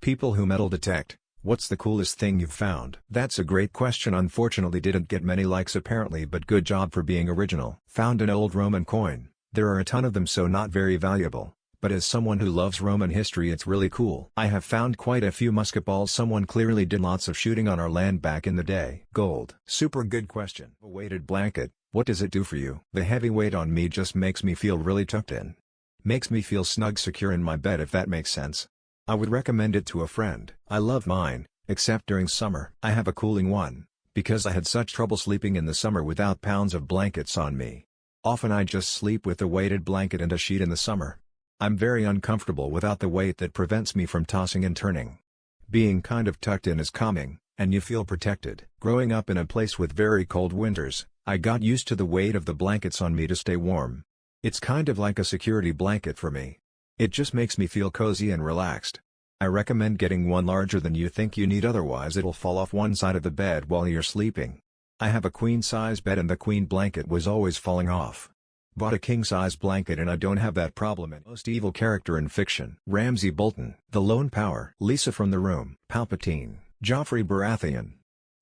People who metal detect, what's the coolest thing you've found? That's a great question. Unfortunately didn't get many likes apparently, but good job for being original. Found an old Roman coin. There are a ton of them, so not very valuable. But as someone who loves Roman history, it's really cool. I have found quite a few musket balls. Someone clearly did lots of shooting on our land back in the day. Gold. Super good question. A weighted blanket, what does it do for you? The heavy weight on me just makes me feel really tucked in. Makes me feel snug, secure in my bed, if that makes sense. I would recommend it to a friend. I love mine, except during summer. I have a cooling one, because I had such trouble sleeping in the summer without pounds of blankets on me. Often I just sleep with a weighted blanket and a sheet in the summer. I'm very uncomfortable without the weight that prevents me from tossing and turning. Being kind of tucked in is calming, and you feel protected. Growing up in a place with very cold winters, I got used to the weight of the blankets on me to stay warm. It's kind of like a security blanket for me. It just makes me feel cozy and relaxed. I recommend getting one larger than you think you need, otherwise it'll fall off one side of the bed while you're sleeping. I have a queen-size bed and the queen blanket was always falling off. Bought a king-size blanket and I don't have that problem. And most evil character in fiction: Ramsay Bolton, the Lone Power, Lisa from The Room, Palpatine, Joffrey Baratheon.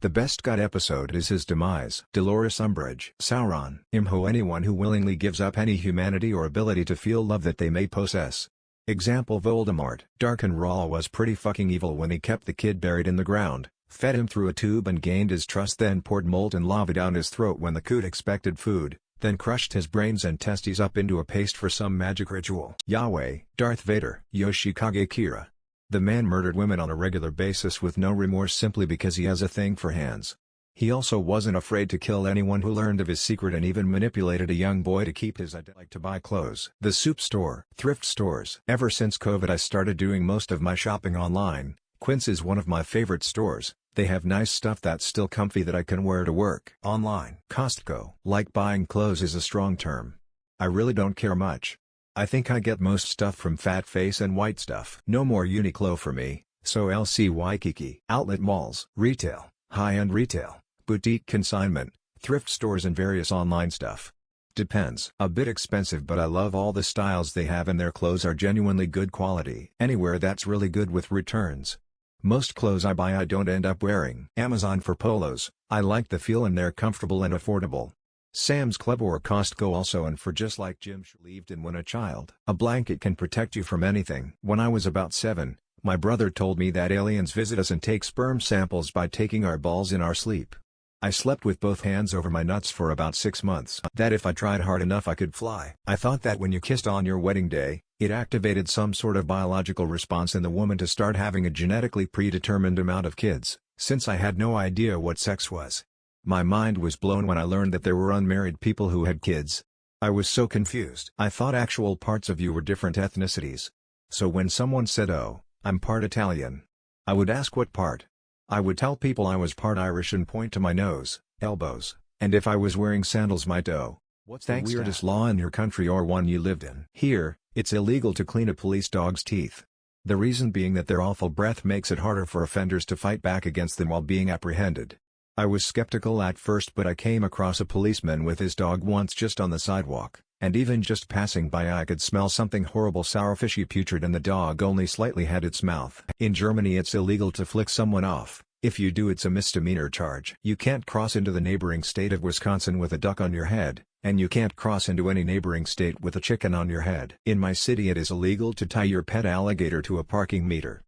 The best gut episode is his demise: Dolores Umbridge, Sauron, Imho, anyone who willingly gives up any humanity or ability to feel love that they may possess. Example: Voldemort. Dark and Raw was pretty fucking evil when he kept the kid buried in the ground, fed him through a tube and gained his trust, then poured molten lava down his throat when the coot expected food, then crushed his brains and testes up into a paste for some magic ritual. Yahweh. Darth Vader. Yoshikage Kira. The man murdered women on a regular basis with no remorse simply because he has a thing for hands. He also wasn't afraid to kill anyone who learned of his secret, and even manipulated a young boy to keep his identity. Like to buy clothes. The Soup Store. Thrift stores. Ever since COVID I started doing most of my shopping online. Quince is one of my favorite stores. They have nice stuff that's still comfy that I can wear to work. Online. Costco. Like buying clothes is a strong term. I really don't care much. I think I get most stuff from Fat Face and White Stuff. No more Uniqlo for me, so LC Waikiki. Outlet malls. Retail. High-end retail. Boutique consignment. Thrift stores and various online stuff. Depends. A bit expensive, but I love all the styles they have and their clothes are genuinely good quality. Anywhere that's really good with returns. Most clothes I buy I don't end up wearing. Amazon for polos. I like the feel and they're comfortable and affordable. Sam's Club or Costco also, and for just like Jim believed in when a child. A blanket can protect you from anything. When I was about 7, my brother told me that aliens visit us and take sperm samples by taking our balls in our sleep. I slept with both hands over my nuts for about 6 months. That if I tried hard enough I could fly. I thought that when you kissed on your wedding day, it activated some sort of biological response in the woman to start having a genetically predetermined amount of kids, since I had no idea what sex was. My mind was blown when I learned that there were unmarried people who had kids. I was so confused. I thought actual parts of you were different ethnicities. So when someone said, "Oh, I'm part Italian," I would ask what part. I would tell people I was part Irish and point to my nose, elbows, and if I was wearing sandals my toe. What's the weirdest law in your country or one you lived in? Here, it's illegal to clean a police dog's teeth. The reason being that their awful breath makes it harder for offenders to fight back against them while being apprehended. I was skeptical at first, but I came across a policeman with his dog once just on the sidewalk, and even just passing by I could smell something horrible, sour, fishy, putrid, and the dog only slightly had its mouth. In Germany it's illegal to flick someone off. If you do, it's a misdemeanor charge. You can't cross into the neighboring state of Wisconsin with a duck on your head, and you can't cross into any neighboring state with a chicken on your head. In my city it is illegal to tie your pet alligator to a parking meter.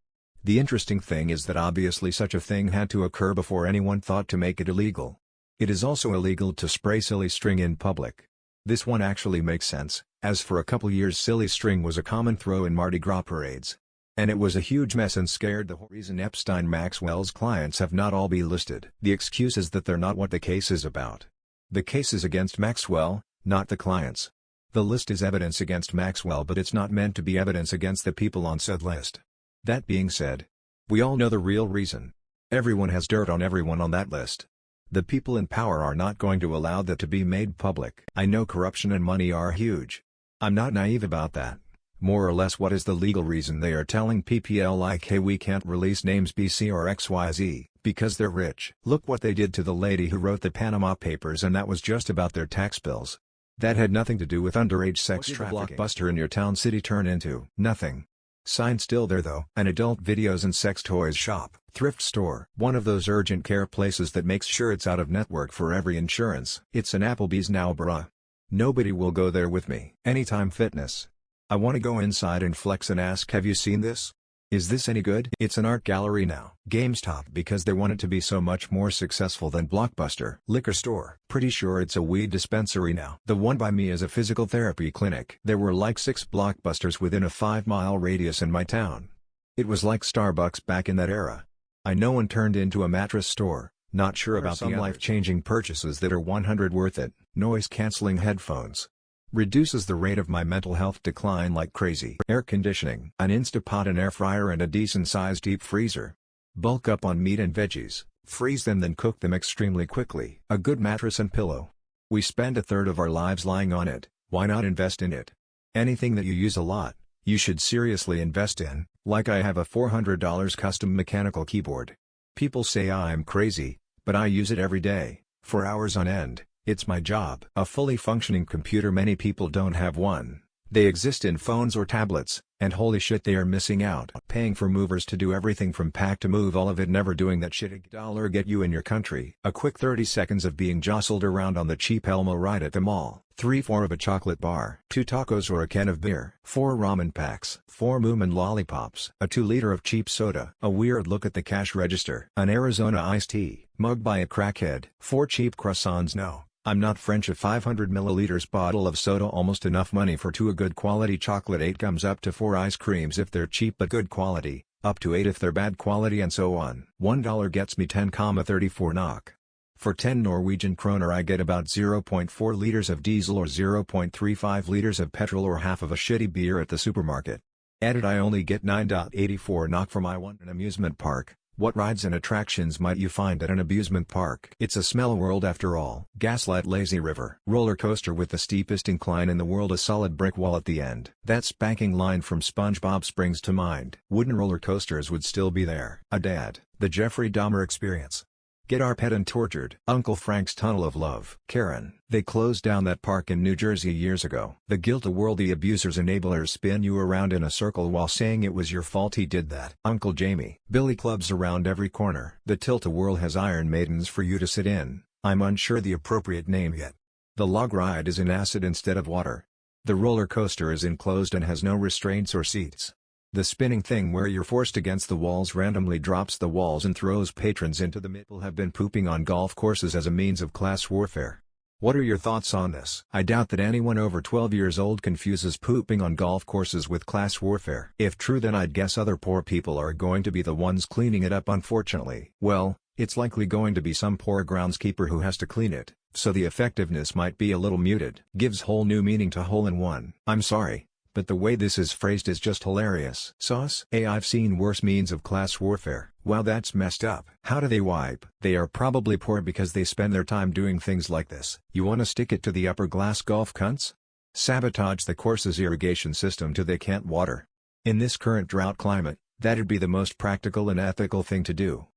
The interesting thing is that obviously such a thing had to occur before anyone thought to make it illegal. It is also illegal to spray silly string in public. This one actually makes sense, as for a couple years silly string was a common throw in Mardi Gras parades. And it was a huge mess and scared the whole reason Epstein Maxwell's clients have not all been listed. The excuse is that they're not what the case is about. The case is against Maxwell, not the clients. The list is evidence against Maxwell, but it's not meant to be evidence against the people on said list. That being said, we all know the real reason. Everyone has dirt on everyone on that list. The people in power are not going to allow that to be made public. I know corruption and money are huge. I'm not naive about that. More or less, what is the legal reason they are telling PPL like, hey, we can't release names BC or XYZ, because they're rich? Look what they did to the lady who wrote the Panama Papers, and that was just about their tax bills. That had nothing to do with underage sex trafficking. What did the Blockbuster in your town city turn into? Nothing. Sign still there though. An adult videos and sex toys shop. Thrift store. One of those urgent care places that makes sure it's out of network for every insurance. It's an Applebee's now bruh. Nobody will go there with me. Anytime Fitness. I wanna go inside and flex and ask, have you seen this? Is this any good? It's an art gallery now. GameStop because they want it to be so much more successful than Blockbuster. Liquor store. Pretty sure it's a weed dispensary now. The one by me is a physical therapy clinic. There were like 6 Blockbusters within a 5-mile radius in my town. It was like Starbucks back in that era. I know one turned into a mattress store. Not sure about some life-changing purchases that are 100 worth it. Noise-canceling headphones. Reduces the rate of my mental health decline like crazy. Air conditioning. An Instapot, an air fryer and a decent-sized deep freezer. Bulk up on meat and veggies, freeze them then cook them extremely quickly. A good mattress and pillow. We spend a third of our lives lying on it, why not invest in it? Anything that you use a lot, you should seriously invest in, like I have a $400 custom mechanical keyboard. People say I'm crazy, but I use it every day, for hours on end. It's my job. A fully functioning computer, many people don't have one. They exist in phones or tablets, and holy shit they are missing out. Paying for movers to do everything from pack to move, all of it, never doing that shit. $1 get you in your country. A quick 30 seconds of being jostled around on the cheap Elmo ride at the mall. 3/4 of a chocolate bar. 2 tacos or a can of beer. 4 ramen packs. 4 Moomin lollipops. A 2-liter of cheap soda. A weird look at the cash register. An Arizona iced tea. Mugged by a crackhead. 4 cheap croissants. No, I'm not French. A 500 milliliters bottle of soda, almost enough money for 2 a good quality chocolate. 8 gums up to 4 ice creams if they're cheap but good quality, up to 8 if they're bad quality, and so on. $1 gets me 10,34 NOK. For 10 Norwegian kroner I get about 0.4 liters of diesel or 0.35 liters of petrol or half of a shitty beer at the supermarket. Edit: I only get 9.84 NOK for my one. An amusement park. What rides and attractions might you find at an amusement park? It's a smell world after all. Gaslight Lazy River. Roller coaster with the steepest incline in the world, a solid brick wall at the end. That spanking line from SpongeBob springs to mind. Wooden roller coasters would still be there. A dad. The Jeffrey Dahmer experience. Get our pet and tortured. Uncle Frank's Tunnel of Love. Karen. They closed down that park in New Jersey years ago. The guilt-a-world. The abusers enablers spin you around in a circle while saying it was your fault he did that. Uncle Jamie. Billy clubs around every corner. The Tilt-a-whirl has Iron Maidens for you to sit in. I'm unsure the appropriate name yet. The log ride is in acid instead of water. The roller coaster is enclosed and has no restraints or seats. The spinning thing where you're forced against the walls randomly drops the walls and throws patrons into the middle. Have been pooping on golf courses as a means of class warfare. What are your thoughts on this? I doubt that anyone over 12 years old confuses pooping on golf courses with class warfare. If true, then I'd guess other poor people are going to be the ones cleaning it up, unfortunately. Well, it's likely going to be some poor groundskeeper who has to clean it, so the effectiveness might be a little muted. Gives whole new meaning to hole in one. I'm sorry, but the way this is phrased is just hilarious. Sauce? I've seen worse means of class warfare. Wow, that's messed up. How do they wipe? They are probably poor because they spend their time doing things like this. You wanna stick it to the upper glass golf cunts? Sabotage the course's irrigation system till they can't water. In this current drought climate, that'd be the most practical and ethical thing to do.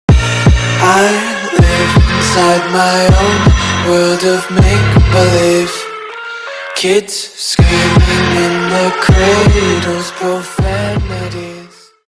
I live inside my own world of make-believe. Kids screaming in their cradles,